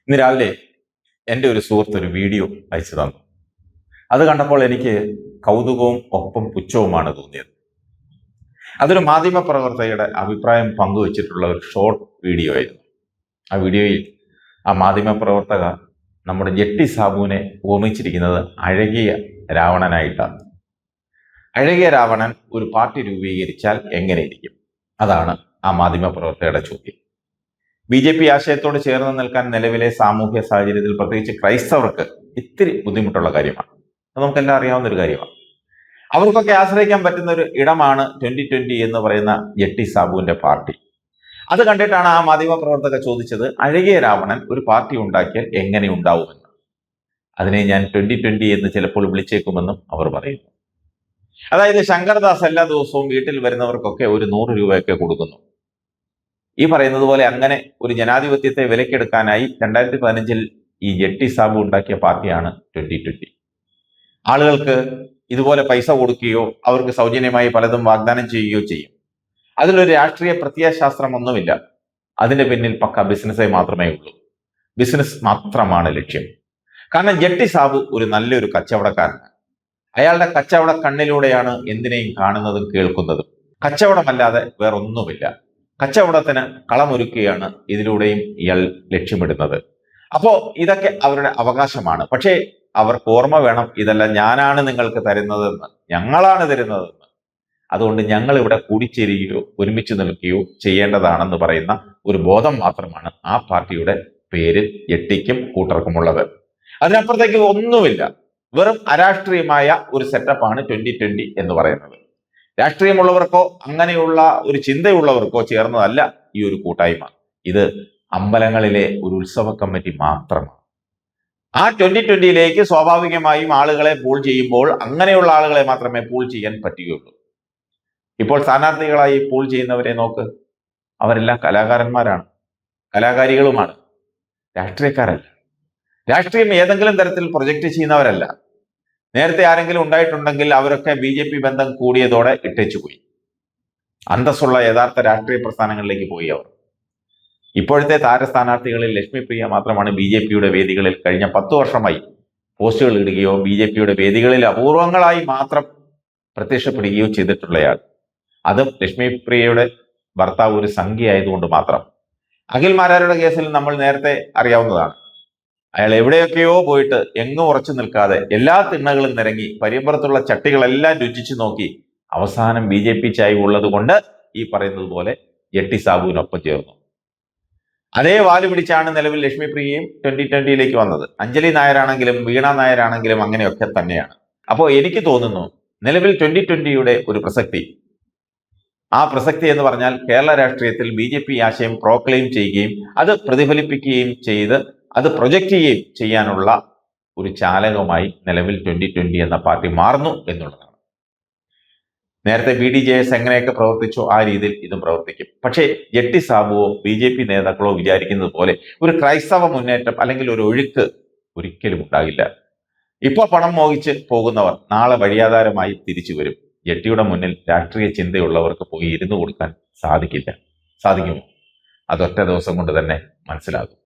ഇന്ന് രാവിലെ എൻ്റെ ഒരു സുഹൃത്ത് ഒരു വീഡിയോ അയച്ചു തന്നു. അത് കണ്ടപ്പോൾ എനിക്ക് കൗതുകവും ഒപ്പം പുച്ഛവുമാണ് തോന്നിയത്. അതൊരു മാധ്യമ പ്രവർത്തകയുടെ അഭിപ്രായം പങ്കുവച്ചിട്ടുള്ള ഒരു ഷോർട്ട് വീഡിയോ ആയിരുന്നു. ആ വീഡിയോയിൽ ആ മാധ്യമ പ്രവർത്തക നമ്മുടെ ജെട്ടി സാബുവിനെ ഓർമ്മിച്ചിരിക്കുന്നത് അഴകിയ രാവണനായിട്ടാണ്. അഴകിയ രാവണൻ ഒരു പാർട്ടി രൂപീകരിച്ചാൽ എങ്ങനെയിരിക്കും? അതാണ് ആ മാധ്യമ പ്രവർത്തകയുടെ ചോദ്യം. BJP ആശയത്തോട് ചേർന്ന് നിൽക്കാൻ നിലവിലെ സാമൂഹ്യ സാഹചര്യത്തിൽ പ്രത്യേകിച്ച് ക്രൈസ്തവർക്ക് ഇത്തിരി ബുദ്ധിമുട്ടുള്ള കാര്യമാണ്. അത് നമുക്കെല്ലാം അറിയാവുന്ന ഒരു കാര്യമാണ്. അവർക്കൊക്കെ ആശ്രയിക്കാൻ പറ്റുന്ന ഒരു ഇടമാണ് 2020 എന്ന് പറയുന്ന ജെട്ടി സാബുവിന്റെ പാർട്ടി. അത് കണ്ടിട്ടാണ് ആ മാധ്യമ പ്രവർത്തക ചോദിച്ചത്, അഴകിയ രാവണൻ ഒരു പാർട്ടി ഉണ്ടാക്കിയാൽ എങ്ങനെ ഉണ്ടാവുമെന്ന്. അതിനെ ഞാൻ 2020 എന്ന് ചിലപ്പോൾ വിളിച്ചേക്കുമെന്നും അവർ പറയുന്നു. അതായത് ശങ്കർദാസ് എല്ലാ ദിവസവും വീട്ടിൽ വരുന്നവർക്കൊക്കെ ഒരു 100 രൂപയൊക്കെ കൊടുക്കുന്നു. ഈ പറയുന്നത് പോലെ അങ്ങനെ ഒരു ജനാധിപത്യത്തെ വിലക്കെടുക്കാനായി 2015 ഈ ജെട്ടി സാബു ഉണ്ടാക്കിയ പാർട്ടിയാണ് 2020. ആളുകൾക്ക് ഇതുപോലെ പൈസ കൊടുക്കുകയോ അവർക്ക് സൗജന്യമായി പലതും വാഗ്ദാനം ചെയ്യുകയോ ചെയ്യും. അതിലൊരു രാഷ്ട്രീയ പ്രത്യയശാസ്ത്രമൊന്നുമില്ല. അതിന്റെ പിന്നിൽ പക്ക ബിസിനസ്സേ മാത്രമേ ഉള്ളൂ. ബിസിനസ് മാത്രമാണ് ലക്ഷ്യം. കാരണം ജെട്ടി സാബു ഒരു നല്ലൊരു കച്ചവടക്കാരനാണ്. അയാളുടെ കച്ചവട കണ്ണിലൂടെയാണ് എന്തിനേയും കാണുന്നതും കേൾക്കുന്നതും. കച്ചവടമല്ലാതെ വേറൊന്നുമില്ല. കച്ചവടത്തിന് കളമൊരുക്കുകയാണ് ഇതിലൂടെയും ഇയാൾ ലക്ഷ്യമിടുന്നത്. അപ്പോ ഇതൊക്കെ അവരുടെ അവകാശമാണ്. പക്ഷേ അവർക്ക് ഓർമ്മ വേണം, ഇതെല്ലാം ഞാനാണ് നിങ്ങൾക്ക് തരുന്നതെന്ന്, ഞങ്ങളാണ് തരുന്നതെന്ന്. അതുകൊണ്ട് ഞങ്ങൾ ഇവിടെ കൂടിച്ചേരുകയോ ഒരുമിച്ച് നിൽക്കുകയോ ചെയ്യേണ്ടതാണെന്ന് പറയുന്ന ഒരു ബോധം മാത്രമാണ് ആ പാർട്ടിയുടെ പേരിൽ ജെട്ടിക്കും കൂട്ടർക്കുമുള്ളത്. അതിനപ്പുറത്തേക്ക് ഒന്നുമില്ല. വെറും അരാഷ്ട്രീയമായ ഒരു സെറ്റപ്പാണ് 2020 എന്ന് പറയുന്നത്. രാഷ്ട്രീയമുള്ളവർക്കോ അങ്ങനെയുള്ള ഒരു ചിന്തയുള്ളവർക്കോ ചേർന്നതല്ല ഈ ഒരു കൂട്ടായ്മ. ഇത് അമ്പലങ്ങളിലെ ഒരു ഉത്സവ കമ്മിറ്റി മാത്രമാണ്. ആ 2020യിലേക്ക് സ്വാഭാവികമായും ആളുകളെ പൂൾ ചെയ്യുമ്പോൾ അങ്ങനെയുള്ള ആളുകളെ മാത്രമേ പൂൾ ചെയ്യാൻ പറ്റുകയുള്ളൂ. ഇപ്പോൾ സ്ഥാനാർത്ഥികളായി പൂൾ ചെയ്യുന്നവരെ നോക്ക്, അവരെല്ലാം കലാകാരന്മാരാണ്, കലാകാരികളുമാണ്, രാഷ്ട്രീയക്കാരല്ല. രാഷ്ട്രീയം ഏതെങ്കിലും തരത്തിൽ പ്രൊജക്റ്റ് ചെയ്യുന്നവരല്ല. നേരത്തെ ആരെങ്കിലും ഉണ്ടായിട്ടുണ്ടെങ്കിൽ അവരൊക്കെ BJP ബന്ധം കൂടിയതോടെ ഇട്ടേച്ചു പോയി. അന്തസ്സുള്ള യഥാർത്ഥ രാഷ്ട്രീയ പ്രസ്ഥാനങ്ങളിലേക്ക് പോയി അവർ. ഇപ്പോഴത്തെ താരസ്ഥാനാർത്ഥികളിൽ ലക്ഷ്മിപ്രിയ മാത്രമാണ് BJPയുടെ വേദികളിൽ കഴിഞ്ഞ 10 വർഷമായി പോസ്റ്റുകൾ ഇടുകയോ BJPയുടെ വേദികളിൽ അപൂർവങ്ങളായി മാത്രം പ്രത്യക്ഷപ്പെടുകയോ ചെയ്തിട്ടുള്ളയാൾ. അതും ലക്ഷ്മിപ്രിയയുടെ ഭർത്താവ് ഒരു സംഖ്യ ആയതുകൊണ്ട് മാത്രം. അഖിൽ മാരാരുടെ കേസിൽ നമ്മൾ നേരത്തെ അറിയാവുന്നതാണ്. അയാൾ എവിടെയൊക്കെയോ പോയിട്ട് എങ്ങും ഉറച്ചു നിൽക്കാതെ എല്ലാ തിണ്ണകളും നിരങ്ങി പരിയമ്പുറത്തുള്ള ചട്ടികളെല്ലാം രുചിച്ചു നോക്കി അവസാനം BJP ചായ ഉള്ളത് കൊണ്ട് ഈ പറയുന്നത് പോലെ ജെട്ടി സാബുവിനൊപ്പം ചേർന്നു. അതേ വാല് പിടിച്ചാണ് നിലവിൽ ലക്ഷ്മിപ്രിയയും 2020യിലേക്ക് വന്നത്. അഞ്ജലി നായരാണെങ്കിലും വീണ നായരാണെങ്കിലും അങ്ങനെയൊക്കെ തന്നെയാണ്. അപ്പോൾ എനിക്ക് തോന്നുന്നു നിലവിൽ 2020യുടെ ഒരു പ്രസക്തി, ആ പ്രസക്തി എന്ന് പറഞ്ഞാൽ കേരള രാഷ്ട്രീയത്തിൽ BJP ആശയം പ്രോക്ലെയിം ചെയ്യുകയും അത് പ്രതിഫലിപ്പിക്കുകയും ചെയ്ത് അത് പ്രൊജക്റ്റ് ചെയ്യുകയും ചെയ്യാനുള്ള ഒരു ചാലകമായി നിലവിൽ 2020 എന്ന പാർട്ടി മാറുന്നു എന്നുള്ളതാണ്. നേരത്തെ BDJS എങ്ങനെയൊക്കെ പ്രവർത്തിച്ചോ ആ രീതിയിൽ ഇതും പ്രവർത്തിക്കും. പക്ഷേ ജെട്ടി സാബുവോ BJP നേതാക്കളോ വിചാരിക്കുന്നത് പോലെ ഒരു ക്രൈസ്തവ മുന്നേറ്റം അല്ലെങ്കിൽ ഒരു ഒഴുക്ക് ഒരിക്കലും ഉണ്ടാകില്ല. ഇപ്പോൾ പണം മോഹിച്ച് പോകുന്നവർ നാളെ വഴിയാധാരമായി തിരിച്ചു വരും. ജെട്ടിയുടെ മുന്നിൽ രാഷ്ട്രീയ ചിന്തയുള്ളവർക്ക് പോയി ഇരുന്നു കൊടുക്കാൻ സാധിക്കില്ല. സാധിക്കുമോ? അതൊറ്റ ദിവസം കൊണ്ട് തന്നെ മനസ്സിലാകും.